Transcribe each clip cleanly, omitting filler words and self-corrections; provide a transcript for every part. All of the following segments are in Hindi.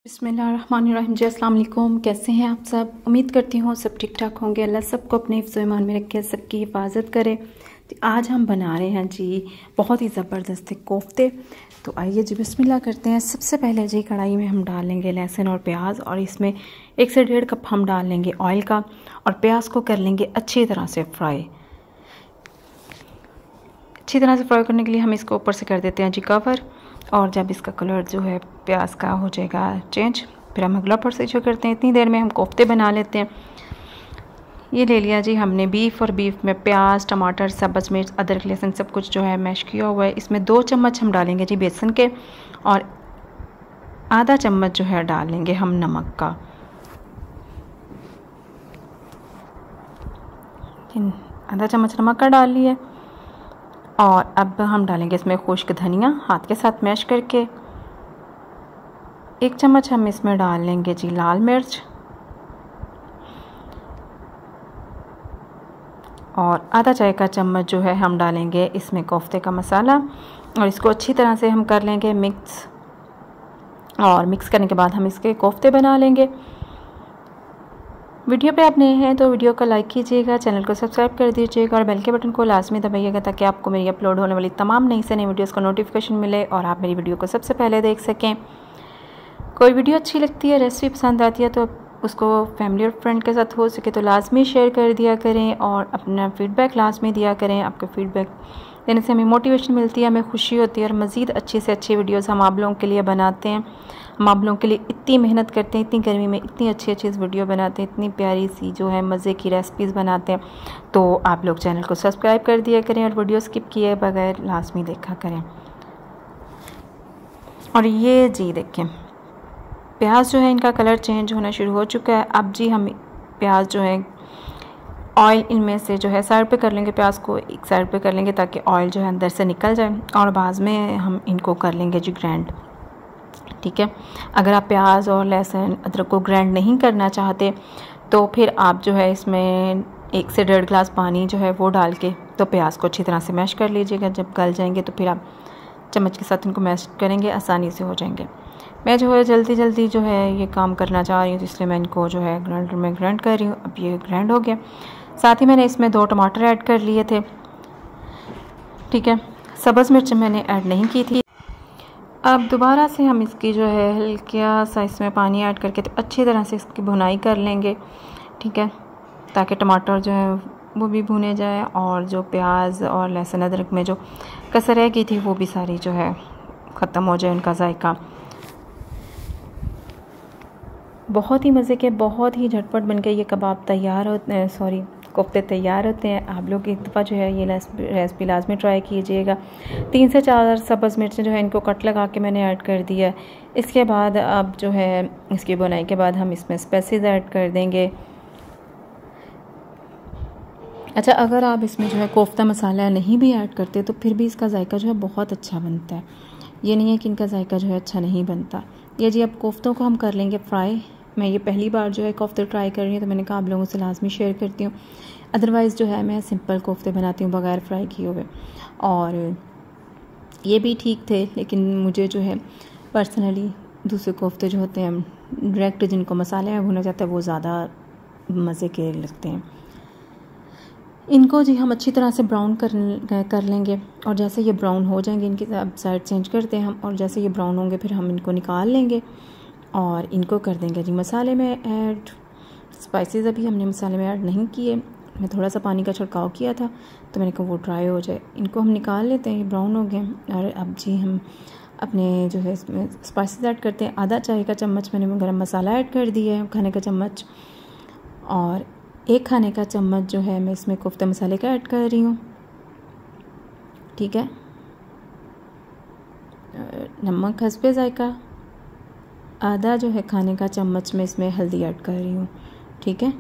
बिस्मिल्लाहिर्रहमानिर्रहीम जी, अस्सलाम वालेकुम। कैसे हैं आप सब? उम्मीद करती हूँ सब ठीक ठाक होंगे। अल्लाह सबको अपने हिफ्ज़ ईमान में रखे, सबकी हिफाजत करे। तो आज हम बना रहे हैं जी बहुत ही ज़बरदस्त कोफ्ते। तो आइए जी बिस्मिल्लाह करते हैं। सबसे पहले जी कढ़ाई में हम डाल लेंगे लहसुन और प्याज, और इसमें 1 से 1.5 कप हम डाल लेंगे ऑयल का, और प्याज को कर लेंगे अच्छी तरह से फ्राई। अच्छी तरह से फ्राई करने के लिए हम इसको ऊपर से कर देते हैं जी कवर, और जब इसका कलर जो है प्याज का हो जाएगा चेंज, फिर हम अगला प्रोसीजर करते हैं। इतनी देर में हम कोफ्ते बना लेते हैं। ये ले लिया जी हमने बीफ, और बीफ में प्याज, टमाटर, सब्ज़ मिर्च, अदरक, लहसुन सब कुछ जो है मैश किया हुआ है। इसमें 2 चम्मच हम डालेंगे जी बेसन के, और आधा चम्मच जो है डाल लेंगे हम नमक का। आधा चम्मच नमक का डाल लिया, और अब हम डालेंगे इसमें खुश्क धनिया हाथ के साथ मैश करके। 1 चम्मच हम इसमें डाल लेंगे जी लाल मिर्च, और आधा चाय का चम्मच जो है हम डालेंगे इसमें कोफ्ते का मसाला, और इसको अच्छी तरह से हम कर लेंगे मिक्स। और मिक्स करने के बाद हम इसके कोफ्ते बना लेंगे। वीडियो पे आप नए हैं तो वीडियो को लाइक कीजिएगा, चैनल को सब्सक्राइब कर दीजिएगा, और बेल के बटन को लाजमी दबाइएगा ताकि आपको मेरी अपलोड होने वाली तमाम नई से नई वीडियोस का नोटिफिकेशन मिले और आप मेरी वीडियो को सबसे पहले देख सकें। कोई वीडियो अच्छी लगती है, रेसिपी पसंद आती है, तो उसको फैमिली और फ्रेंड के साथ हो सके तो लाजमी शेयर कर दिया करें, और अपना फ़ीडबैक लाजमी दिया करें। आपके फ़ीडबैक देने से हमें मोटिवेशन मिलती है, हमें खुशी होती है, और मज़ीद अच्छी से अच्छी वीडियोस हम आप लोगों के लिए बनाते हैं। हम आप लोगों के लिए इतनी मेहनत करते हैं, इतनी गर्मी में इतनी अच्छी अच्छी वीडियो बनाते हैं, इतनी प्यारी सी जो है मज़े की रेसिपीज़ बनाते हैं। तो आप लोग चैनल को सब्सक्राइब कर दिया करें, और वीडियो स्किप किए बगैर लाजमी देखा करें। और ये जी देखें प्याज जो है इनका कलर चेंज होना शुरू हो चुका है। अब जी हम प्याज जो है ऑयल इनमें से जो है साइड पे कर लेंगे, प्याज को एक साइड पे कर लेंगे ताकि ऑयल जो है अंदर से निकल जाए, और बाद में हम इनको कर लेंगे जी ग्राइंड। ठीक है, अगर आप प्याज और लहसुन अदरक को ग्राइंड नहीं करना चाहते तो फिर आप जो है इसमें 1 से 1.5 गिलास पानी जो है वो डाल के तो प्याज को अच्छी तरह से मैश कर लीजिएगा। जब गल जाएंगे तो फिर आप चम्मच के साथ इनको मैश करेंगे, आसानी से हो जाएंगे। मैं जो है जल्दी जो है ये काम करना चाह रही हूँ, तो इसलिए मैं इनको जो है ग्राइंडर में ग्राइंड कर रही हूँ। अब ये ग्राइंड हो गया। साथ ही मैंने इसमें 2 टमाटर ऐड कर लिए थे। ठीक है, सब्ज़ मिर्च मैंने ऐड नहीं की थी। अब दोबारा से हम इसकी जो है हल्का सा इसमें पानी ऐड करके तो अच्छी तरह से इसकी भुनाई कर लेंगे। ठीक है, ताकि टमाटर जो है वो भी भुने जाए, और जो प्याज और लहसुन अदरक में जो कसर रह गई थी वो भी सारी जो है ख़त्म हो जाए उनका जायका। बहुत ही मज़े के, बहुत ही झटपट बन के ये कबाब तैयार होते हैं, सॉरी कोफ्ते तैयार होते हैं। आप लोग एक दफ़ा जो है ये रेसिपी लाजमी ट्राई कीजिएगा। 3 से 4 सब्ज़ मिर्चें जो है इनको कट लगा के मैंने ऐड कर दिया। इसके बाद अब जो है इसकी बुनाई के बाद हम इसमें स्पाइसेस ऐड कर देंगे। अच्छा, अगर आप इसमें जो है कोफ्ता मसाला नहीं भी ऐड करते तो फिर भी इसका जायका जो है बहुत अच्छा बनता है। ये नहीं है कि इनका जायका जो है अच्छा नहीं बनता। ये जी अब कोफ्तों को हम कर लेंगे फ्राई। मैं ये पहली बार जो है कोफ्ते ट्राई कर रही हूँ, तो मैंने कहा आप लोगों से लाजमी शेयर करती हूँ। अदरवाइज़ जो है मैं सिंपल कोफ्ते बनाती हूँ बगैर फ्राई किए हुए, और ये भी ठीक थे। लेकिन मुझे जो है पर्सनली दूसरे कोफ्ते जो होते हैं डायरेक्ट जिनको मसाले में भुना जाता है वो ज़्यादा मज़े के लगते हैं। इनको जी हम अच्छी तरह से ब्राउन कर लेंगे, और जैसे ये ब्राउन हो जाएंगे इनकी अब साइड चेंज करते हैं हम, और जैसे ये ब्राउन होंगे फिर हम इनको निकाल लेंगे और इनको कर देंगे जी मसाले में ऐड। स्पाइसेस अभी हमने मसाले में ऐड नहीं किए, मैं थोड़ा सा पानी का छिड़काव किया था तो मैंने कहा वो ड्राई हो जाए। इनको हम निकाल लेते हैं, ये ब्राउन हो गए। और अब जी हम अपने जो है इसमें स्पाइसेस ऐड करते हैं। आधा चाय का चम्मच मैंने गरम मसाला ऐड कर दिया है, खाने का चम्मच, और 1 खाने का चम्मच जो है मैं इसमें कोफ्ता मसाले का ऐड कर रही हूँ। ठीक है, नमक हस्बे जायका। आधा जो है खाने का चम्मच मैं इसमें हल्दी ऐड कर रही हूँ। ठीक है,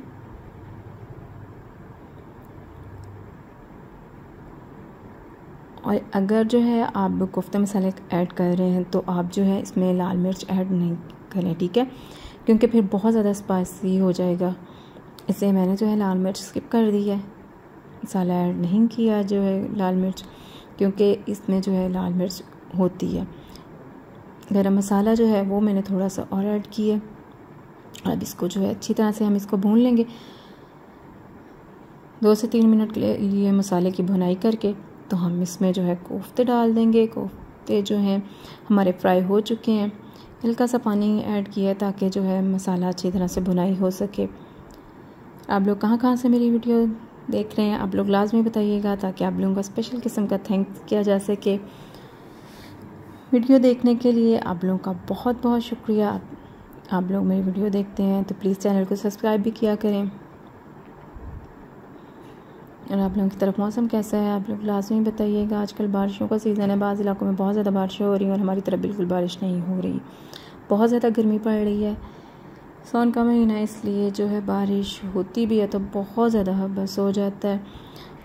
और अगर जो है आप कोफ्ता मसाले ऐड कर रहे हैं तो आप जो है इसमें लाल मिर्च ऐड नहीं करें। ठीक है, क्योंकि फिर बहुत ज़्यादा स्पाइसी हो जाएगा, इसलिए मैंने जो है लाल मिर्च स्किप कर दी है। मसाला ऐड नहीं किया जो है लाल मिर्च, क्योंकि इसमें जो है लाल मिर्च होती है। गरम मसाला जो है वो मैंने थोड़ा सा और ऐड किया। अब इसको जो है अच्छी तरह से हम इसको भून लेंगे 2 से 3 मिनट के लिए मसाले की भुनाई करके। तो हम इसमें जो है कोफ्ते डाल देंगे। कोफ्ते जो हैं हमारे फ्राई हो चुके हैं। हल्का सा पानी ऐड किया ताकि जो है मसाला अच्छी तरह से भुनाई हो सके। आप लोग कहाँ से मेरी वीडियो देख रहे हैं आप लोग लाजमी बताइएगा, ताकि आप लोगों का स्पेशल किस्म का थैंक्स किया जा सके। वीडियो देखने के लिए आप लोगों का बहुत बहुत शुक्रिया। आप लोग मेरी वीडियो देखते हैं तो प्लीज़ चैनल को सब्सक्राइब भी किया करें। और आप लोगों की तरफ मौसम कैसा है आप लोग लाजमी बताइएगा। आजकल बारिशों का सीज़न है, बाज़ इलाकों में बहुत ज़्यादा बारिशें हो रही हैं और हमारी तरफ बिल्कुल बारिश नहीं हो रही। बहुत ज़्यादा गर्मी पड़ रही है। सावन का महीना है, इसलिए जो है बारिश होती भी है तो बहुत ज़्यादा बस हो जाता है।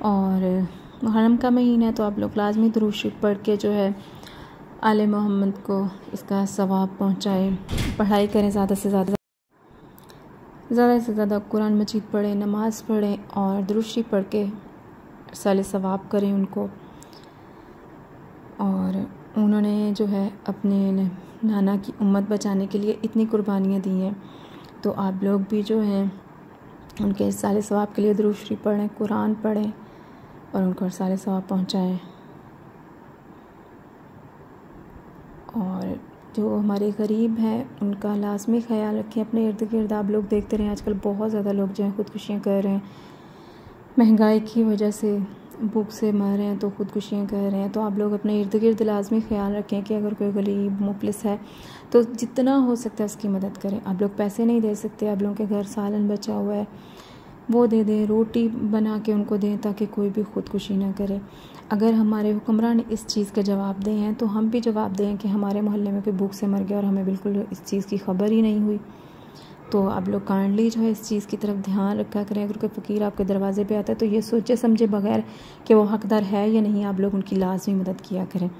और मुहर्रम का महीना है तो आप लोग लाजमी दुरूद शरीफ पढ़ के जो है आले मोहम्मद को इसका सवाब पहुँचाएँ। पढ़ाई करें ज़्यादा से ज़्यादा कुरान मजीद पढ़ें, नमाज़ पढ़ें और दुरूद शरीफ पढ़ के साले सवाब करें उनको। और उन्होंने जो है अपने नाना की उम्मत बचाने के लिए इतनी कुर्बानियाँ दी हैं, तो आप लोग भी जो हैं उनके साले सवाब के लिए दुरूद शरीफ पढ़ें, कुरान पढ़ें और उनको साले सवाब पहुँचाएँ। और जो हमारे गरीब हैं उनका लाजमी ख्याल रखें। अपने इर्द गिर्द आप लोग देखते रहें, आजकल बहुत ज़्यादा लोग जो हैं ख़ुदकुशियाँ कर रहे हैं। महंगाई की वजह से भूख से मर रहे हैं तो ख़ुदकुशियाँ कर रहे हैं। तो आप लोग अपने इर्द गिर्द लाजमी ख्याल रखें कि अगर कोई गरीब मुफलिस है तो जितना हो सकता है उसकी मदद करें। आप लोग पैसे नहीं दे सकते, आप लोगों के घर सालन बचा हुआ है वो दे दें, रोटी बना के उनको दें ताकि कोई भी ख़ुदकुशी ना करे। अगर हमारे हुक्मरान इस चीज़ के जवाब दें हैं तो हम भी जवाब दें कि हमारे मोहल्ले में कोई भूख से मर गया और हमें बिल्कुल इस चीज़ की खबर ही नहीं हुई। तो आप लोग काइंडली जो है इस चीज़ की तरफ ध्यान रखा करें। अगर कोई फ़कीर आपके दरवाज़े पे आता है तो ये सोचे समझे बगैर कि वो हकदार है या नहीं, आप लोग उनकी लाजमी मदद किया करें।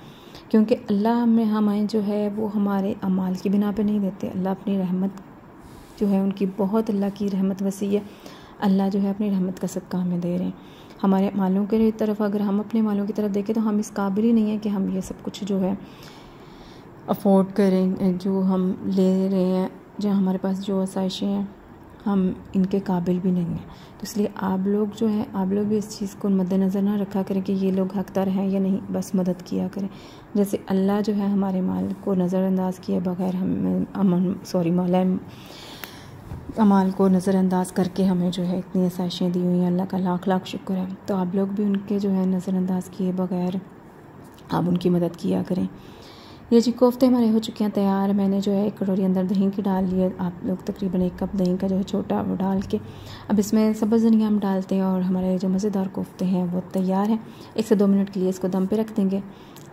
क्योंकि अल्लाह हमें जो है वो हमारे अमाल की बिना पे नहीं देते। अल्लाह अपनी रहमत जो है उनकी बहुत अल्लाह की रहमत वसी है। अल्लाह जो है अपनी रहमत का सदका हमें दे रहे हैं। हमारे मालों की तरफ अगर हम अपने मालों की तरफ देखें तो हम इस काबिल ही नहीं है कि हम ये सब कुछ जो है अफोर्ड करें। जो हम ले रहे हैं, जो हमारे पास जो आसाइशें हैं, हम इनके काबिल भी नहीं हैं। तो इसलिए आप लोग जो है आप लोग भी इस चीज़ को मद्देनज़र ना रखा करें कि ये लोग हकदार हैं या नहीं, बस मदद किया करें। जैसे अल्लाह जो है हमारे माल को नज़रअंदाज किए बगैर मौला अमाल को नज़रअंदाज करके हमें जो है इतनी आसाइशें दी हुई हैं। अल्लाह का लाख लाख शुक्र है। तो आप लोग भी उनके जो है नज़रअंदाज किए बगैर आप उनकी मदद किया करें। ये जी कोफ्ते हमारे हो चुके हैं तैयार। मैंने जो है एक कटोरी अंदर दही की डाल लिया। आप लोग तकरीबन 1 कप दही का जो है छोटा वो डाल के अब इसमें सब्ज़ धनिया हम डालते हैं और हमारे जो मज़ेदार कोफ्ते हैं वो तैयार हैं। 1 से 2 मिनट के लिए इसको दम पे रख देंगे,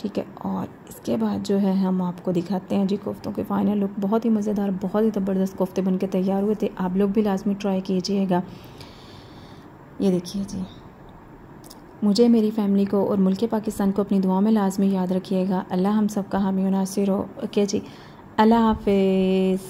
ठीक है। और इसके बाद जो है हम आपको दिखाते हैं जी कोफ्तों के फ़ाइनल लुक। बहुत ही मज़ेदार, बहुत ही ज़बरदस्त कोफ्ते बन के तैयार हुए थे। आप लोग भी लाजमी ट्राई कीजिएगा। ये देखिए जी, मुझे, मेरी फ़ैमिली को और मुल्क पाकिस्तान को अपनी दुआ में लाजमी याद रखिएगा। अल्लाह हम सब का हामी और नासिर हो। ओके जी, अल्लाह हाफिज़।